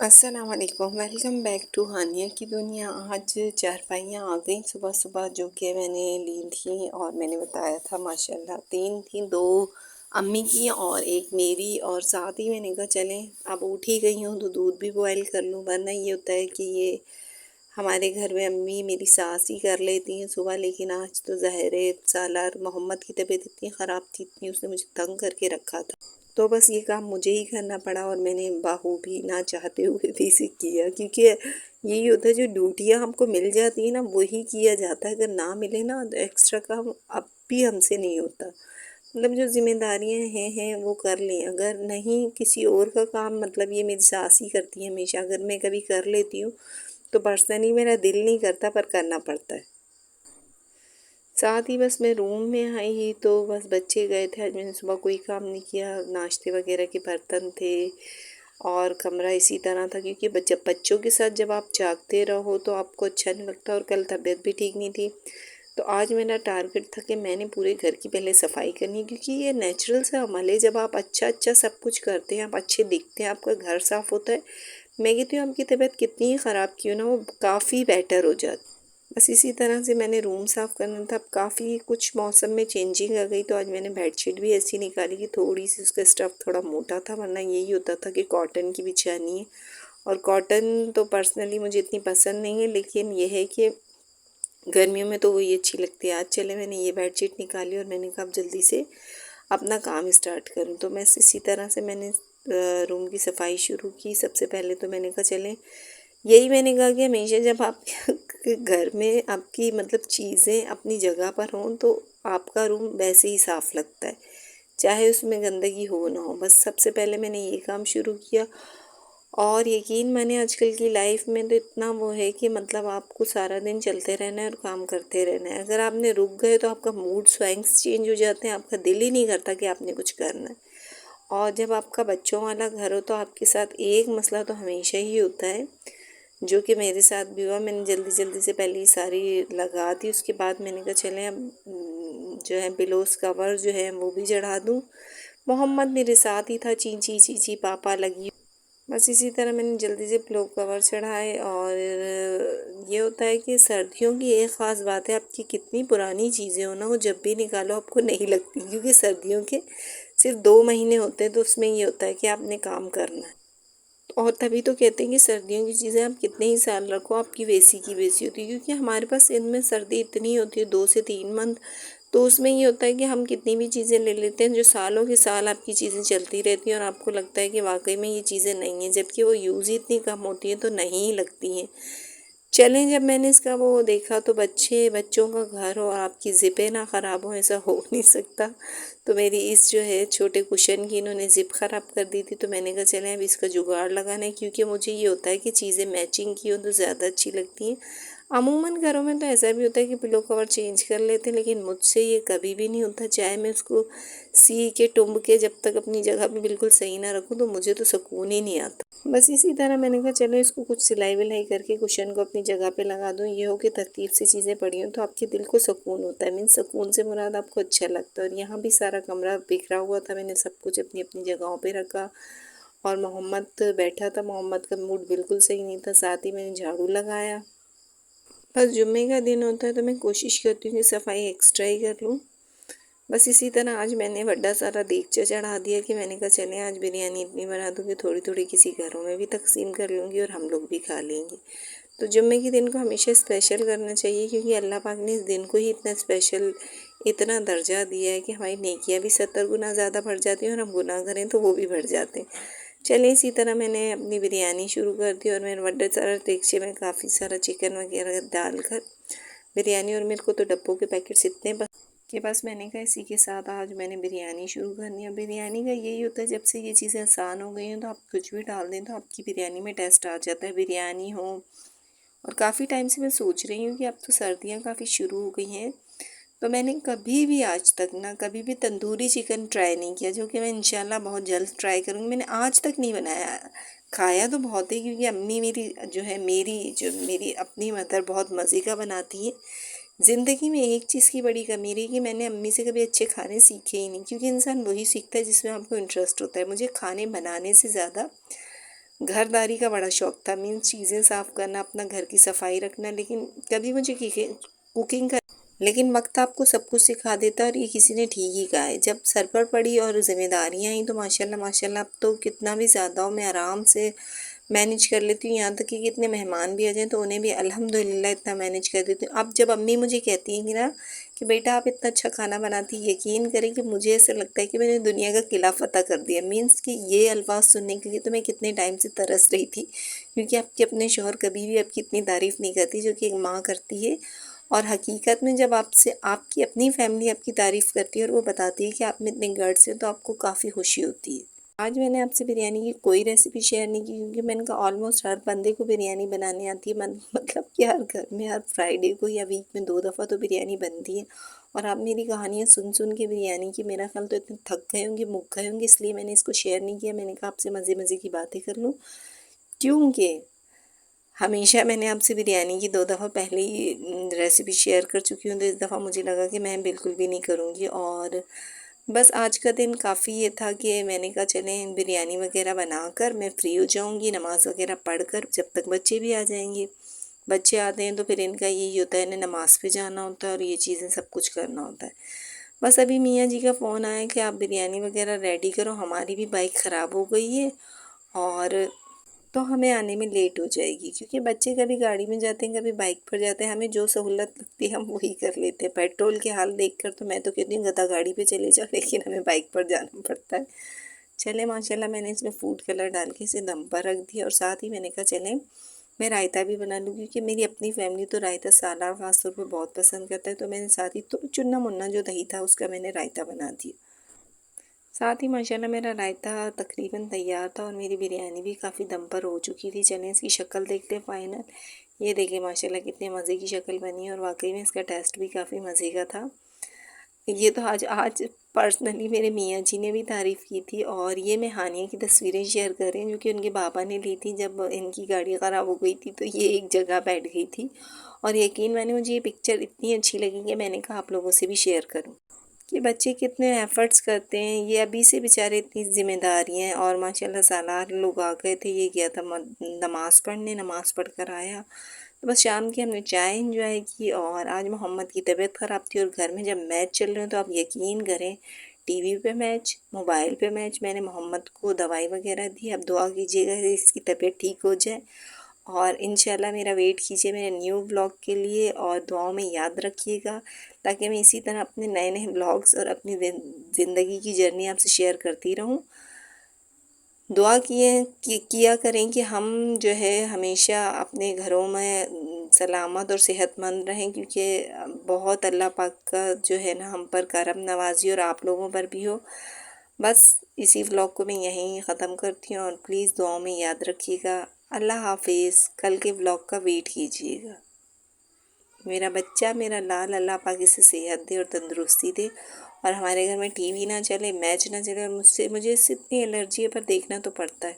अस्सलाम वालेकुम। Welcome back to हानिया की दुनिया। आज चारपाइयाँ आ गई सुबह सुबह जो कि मैंने ली थी और मैंने बताया था माशाल्लाह 3 थी, 2 अम्मी की और एक मेरी। और साथ ही मैंने कहा चलें अब उठ ही गई हूँ तो दूध भी बॉयल कर लूँ, वरना ये होता है कि ये हमारे घर में अम्मी मेरी सास ही कर लेती हैं सुबह। लेकिन आज तो ज़ाहिर है सालार मोहम्मद की तबीयत इतनी ख़राब थी, इतनी उसने मुझे तंग करके रखा था, तो बस ये काम मुझे ही करना पड़ा और मैंने बाखूबी ना चाहते हुए भी इसे किया। क्योंकि यही होता है जो ड्यूटियाँ हमको मिल जाती है ना वही किया जाता है, अगर ना मिले ना तो एक्स्ट्रा काम अब भी हमसे नहीं होता। मतलब जो जिम्मेदारियां हैं वो कर लें, अगर नहीं किसी और का काम, मतलब ये मेरी सास ही करती है हमेशा, अगर मैं कभी कर लेती हूँ तो पर्सनली मेरा दिल नहीं करता पर करना पड़ता है। साथ ही बस मैं रूम में आई ही तो बस बच्चे गए थे, आज मैंने सुबह कोई काम नहीं किया, नाश्ते वगैरह के बर्तन थे और कमरा इसी तरह था। क्योंकि जब बच्चों के साथ जब आप जागते रहो तो आपको अच्छा नहीं लगता, और कल तबीयत भी ठीक नहीं थी। तो आज मेरा टारगेट था कि मैंने पूरे घर की पहले सफाई करनी है, क्योंकि ये नेचुरल सा अमल है, जब आप अच्छा अच्छा सब कुछ करते हैं आप अच्छे दिखते हैं, आपका घर साफ़ होता है। मैं कहती हूँ आपकी तबीयत कितनी ही ख़राब क्यों ना वो काफ़ी बेटर हो जाती। बस इसी तरह से मैंने रूम साफ़ करना था। अब काफ़ी कुछ मौसम में चेंजिंग आ गई तो आज मैंने बेडशीट भी ऐसी निकाली कि थोड़ी सी उसका स्टफ़ थोड़ा मोटा था, वरना यही होता था कि कॉटन की बिछानी है। और कॉटन तो पर्सनली मुझे इतनी पसंद नहीं है, लेकिन यह है कि गर्मियों में तो वही अच्छी लगती है। आज चले मैंने ये बेडशीट निकाली और मैंने कहा अब जल्दी से अपना काम स्टार्ट करूँ। तो मैं इसी तरह से मैंने रूम की सफाई शुरू की। सबसे पहले तो मैंने कहा चलें, यही मैंने कहा कि हमेशा जब आप घर में आपकी मतलब चीज़ें अपनी जगह पर हों तो आपका रूम वैसे ही साफ़ लगता है, चाहे उसमें गंदगी हो ना हो। बस सबसे पहले मैंने ये काम शुरू किया। और यकीन माने आजकल की लाइफ में तो इतना वो है कि मतलब आपको सारा दिन चलते रहना है और काम करते रहना है। अगर आपने रुक गए तो आपका मूड स्विंग्स चेंज हो जाते हैं, आपका दिल ही नहीं करता कि आपने कुछ करना है। और जब आपका बच्चों वाला घर हो तो आपके साथ एक मसला तो हमेशा ही होता है, जो कि मेरे साथ भी हुआ। मैंने जल्दी जल्दी से पहले ये सारी लगा दी, उसके बाद मैंने कहा चलें अब जो है पिलोस कवर जो है वो भी चढ़ा दूँ। मोहम्मद मेरे साथ ही था, चींची चींची पापा लगी। बस इसी तरह मैंने जल्दी से पिलो कवर चढ़ाए। और ये होता है कि सर्दियों की एक ख़ास बात है, आपकी कितनी पुरानी चीज़ें हो ना वो जब भी निकालो आपको नहीं लगती, क्योंकि सर्दियों के सिर्फ 2 महीने होते हैं तो उसमें ये होता है कि आपने काम करना है। और तभी तो कहते हैं कि सर्दियों की चीज़ें आप कितने ही साल रखो आपकी वैसी की वैसी होती है। क्योंकि हमारे पास इनमें सर्दी इतनी होती है 2 से 3 मंथ, तो उसमें ये होता है कि हम कितनी भी चीज़ें ले लेते हैं जो सालों के साल आपकी चीज़ें चलती रहती हैं और आपको लगता है कि वाकई में ये चीज़ें नहीं हैं, जबकि वो यूज़ ही इतनी कम होती हैं तो नहीं ही लगती हैं। चलें, जब मैंने इसका वो देखा तो बच्चों का घर हो और आपकी ज़िपें ना ख़राब हो, ऐसा हो नहीं सकता। तो मेरी इस जो है छोटे कुशन की इन्होंने ज़िप ख़राब कर दी थी, तो मैंने कहा चलें अब इसका जुगाड़ लगाना है। क्योंकि मुझे ये होता है कि चीज़ें मैचिंग की हो तो ज़्यादा अच्छी लगती हैं। अमूमन घरों में तो ऐसा भी होता है कि पिलो कवर चेंज कर लेते हैं, लेकिन मुझसे ये कभी भी नहीं होता। चाहे मैं उसको सी के टुम्ब के जब तक अपनी जगह पे बिल्कुल सही ना रखूँ तो मुझे तो सुकून ही नहीं आता। बस इसी तरह मैंने कहा चलो इसको कुछ सिलाई विलाई करके कुशन को अपनी जगह पे लगा दूँ। ये हो कि तरतीब से चीज़ें पड़ी हों तो आपके दिल को सुकून होता है। मीन्स सुकून से मुराद आपको अच्छा लगता है। और यहाँ भी सारा कमरा बिखरा हुआ था, मैंने सब कुछ अपनी अपनी जगहों पर रखा। और मोहम्मद बैठा था, मोहम्मद का मूड बिल्कुल सही नहीं था, साथ ही मैंने झाड़ू लगाया। बस जुम्मे का दिन होता है तो मैं कोशिश करती हूँ कि सफाई एक्स्ट्रा ही कर लूँ। बस इसी तरह आज मैंने बड़ा सारा देगचा चढ़ा दिया कि मैंने कहा चलें आज बिरयानी इतनी बना दूँगी, थोड़ी थोड़ी किसी घरों में भी तकसीम कर लूँगी और हम लोग भी खा लेंगे। तो जुम्मे के दिन को हमेशा स्पेशल करना चाहिए, क्योंकि अल्लाह पाक ने इस दिन को ही इतना स्पेशल, इतना दर्जा दिया है कि हमारी नेकियां भी 70 गुना ज़्यादा बढ़ जाती हैं और हम गुनाह करें तो वो भी बढ़ जाते हैं। चलिए इसी तरह मैंने अपनी बिरयानी शुरू कर दी और मैंने बड़ा सारा देगचे में काफ़ी सारा चिकन वगैरह डालकर बिरयानी, और मेरे को तो डब्बों के पैकेट्स इतने के पास, मैंने कहा इसी के साथ आज मैंने बिरयानी शुरू करनी है। बिरयानी का यही होता है, जब से ये चीज़ें आसान हो गई हैं तो आप कुछ भी डाल दें तो आपकी बिरयानी में टेस्ट आ जाता है। बिरयानी हो, और काफ़ी टाइम से मैं सोच रही हूँ कि अब तो सर्दियाँ काफ़ी शुरू हो गई हैं, तो मैंने कभी भी आज तक ना कभी भी तंदूरी चिकन ट्राई नहीं किया, जो कि मैं इंशाल्लाह बहुत जल्द ट्राई करूँगी। मैंने आज तक नहीं बनाया। खाया तो बहुत है, क्योंकि अम्मी मेरी जो है मेरी अपनी मदर बहुत मज़े का बनाती है। ज़िंदगी में एक चीज़ की बड़ी कमी रही कि मैंने अम्मी से कभी अच्छे खाने सीखे ही नहीं, क्योंकि इंसान वही सीखता है जिसमें आपको इंटरेस्ट होता है। मुझे खाने बनाने से ज़्यादा घरदारी का बड़ा शौक था, मीन्स चीज़ें साफ़ करना, अपना घर की सफाई रखना, लेकिन कभी मुझे कुकिंग का, लेकिन वक्त आपको सब कुछ सिखा देता है। और ये किसी ने ठीक ही कहा है, जब सर पर पड़ी और जिम्मेदारियाँ आई तो माशाल्लाह माशाल्लाह अब तो कितना भी ज़्यादा हो मैं आराम से मैनेज कर लेती हूँ। यहाँ तक कि कितने मेहमान भी आ जाएँ तो उन्हें भी अल्हम्दुलिल्लाह इतना मैनेज कर देती हूँ। अब जब अम्मी मुझे कहती हैं कि ना कि बेटा आप इतना अच्छा खाना बनाती, यकीन करें कि मुझे ऐसा लगता है कि मैंने दुनिया का किला फ़तह कर दिया। मीन्स कि ये अल्फाज सुनने के लिए तो मैं कितने टाइम से तरस रही थी, क्योंकि आपके अपने शौहर कभी भी आपकी इतनी तारीफ़ नहीं करती जो कि एक माँ करती है। और हकीकत में जब आपसे आपकी अपनी फैमिली आपकी तारीफ़ करती है और वो बताती है कि आप में इतने गट्स हैं, तो आपको काफ़ी खुशी होती है। आज मैंने आपसे बिरयानी की कोई रेसिपी शेयर नहीं की, क्योंकि मैंने कहा ऑलमोस्ट हर बंदे को बिरयानी बनानी आती है। मतलब कि हर घर में हर फ्राइडे को या वीक में 2 दफ़ा तो बिरयानी बनती है। और आप मेरी कहानियाँ सुन सुन के बिरयानी की मेरा ख्याल तो इतने थक गए होंगे, मुक गए होंगे, इसलिए मैंने इसको शेयर नहीं किया। मैंने कहा आपसे मज़े मज़े की बातें कर लूँ, क्योंकि हमेशा मैंने आपसे बिरयानी की 2 दफ़ा पहले ही रेसिपी शेयर कर चुकी हूँ, तो इस दफ़ा मुझे लगा कि मैं बिल्कुल भी नहीं करूँगी। और बस आज का दिन काफ़ी ये था कि मैंने कहा चलें बिरयानी वगैरह बनाकर मैं फ़्री हो जाऊँगी, नमाज़ वगैरह पढ़कर, जब तक बच्चे भी आ जाएंगे। बच्चे आते हैं तो फिर इनका यही होता है, इन्हें नमाज़ पे जाना होता है और ये चीज़ें सब कुछ करना होता है। बस अभी मियाँ जी का फ़ोन आया कि आप बिरयानी वगैरह रेडी करो, हमारी भी बाइक ख़राब हो गई है और तो हमें आने में लेट हो जाएगी, क्योंकि बच्चे कभी गाड़ी में जाते हैं, कभी बाइक पर जाते हैं, हमें जो सहूलत लगती है हम वही कर लेते हैं। पेट्रोल के हाल देखकर तो मैं तो कहती हूँ गधा गाड़ी पे चले जाओ, लेकिन हमें बाइक पर जाना पड़ता है। चले माशाल्लाह मैंने इसमें फूड कलर डाल के इसे दम पर रख दिया, और साथ ही मैंने कहा चलें मैं रायता भी बना लूँ, क्योंकि मेरी अपनी फैमिली तो रायता सालार ख़ास तौर पर बहुत पसंद करता है। तो मैंने साथ ही तो चुन्ना मुन्ना जो दही था उसका मैंने रायता बना दिया। साथ ही माशाल्लाह मेरा रायता तकरीबन तैयार था और मेरी बिरयानी भी काफ़ी दम पर हो चुकी थी। चलें इसकी शक्ल देखते हैं फ़ाइनल। ये देखिए माशाल्लाह कितने मज़े की शक्ल बनी है, और वाकई में इसका टेस्ट भी काफ़ी मज़े का था। ये तो आज आज पर्सनली मेरे मियाँ जी ने भी तारीफ़ की थी, और ये मैं हानिया की तस्वीरें शेयर कर रही हूँ, जो कि उनके बाबा ने ली थी जब इनकी गाड़ी ख़राब हो गई थी, तो ये एक जगह बैठ गई थी। और यकीन मानिए मुझे ये पिक्चर इतनी अच्छी लगी कि मैंने कहा आप लोगों से भी शेयर करूँ कि बच्चे कितने एफ़र्ट्स करते हैं। ये अभी से बेचारे इतनी ज़िम्मेदारियाँ हैं, और माशाल्लाह सालार लोग आ गए थे, ये गया था नमाज़ पढ़ने, नमाज़ पढ़ कर आया। तो बस शाम की हमने चाय एंजॉय की, और आज मोहम्मद की तबीयत ख़राब थी और घर में जब मैच चल रहे हैं तो आप यकीन करें टीवी पे मैच, मोबाइल पे मैच। मैंने मोहम्मद को दवाई वगैरह दी, अब दुआ कीजिएगा कि इसकी तबीयत ठीक हो जाए, और इंशाल्लाह मेरा वेट कीजिए मेरे न्यू ब्लॉग के लिए, और दुआओं में याद रखिएगा, ताकि मैं इसी तरह अपने नए नए ब्लॉग्स और अपनी ज़िंदगी की जर्नी आपसे शेयर करती रहूं। दुआ किया करें कि हम जो है हमेशा अपने घरों में सलामत और सेहतमंद रहें, क्योंकि बहुत अल्लाह पाक का जो है ना हम पर करम नवाजी, और आप लोगों पर भी हो। बस इसी व्लॉग को मैं यहीं ख़त्म करती हूँ, और प्लीज़ दुआओं में याद रखिएगा। अल्लाह हाफिज़। कल के व्लॉग का वेट कीजिएगा। मेरा बच्चा मेरा लाल अल्लाह पाक इसे सेहत दे और तंदुरुस्ती दे, और हमारे घर में टीवी ना चले, मैच ना चले, और मुझे इससे इतनी एलर्जी है पर देखना तो पड़ता है।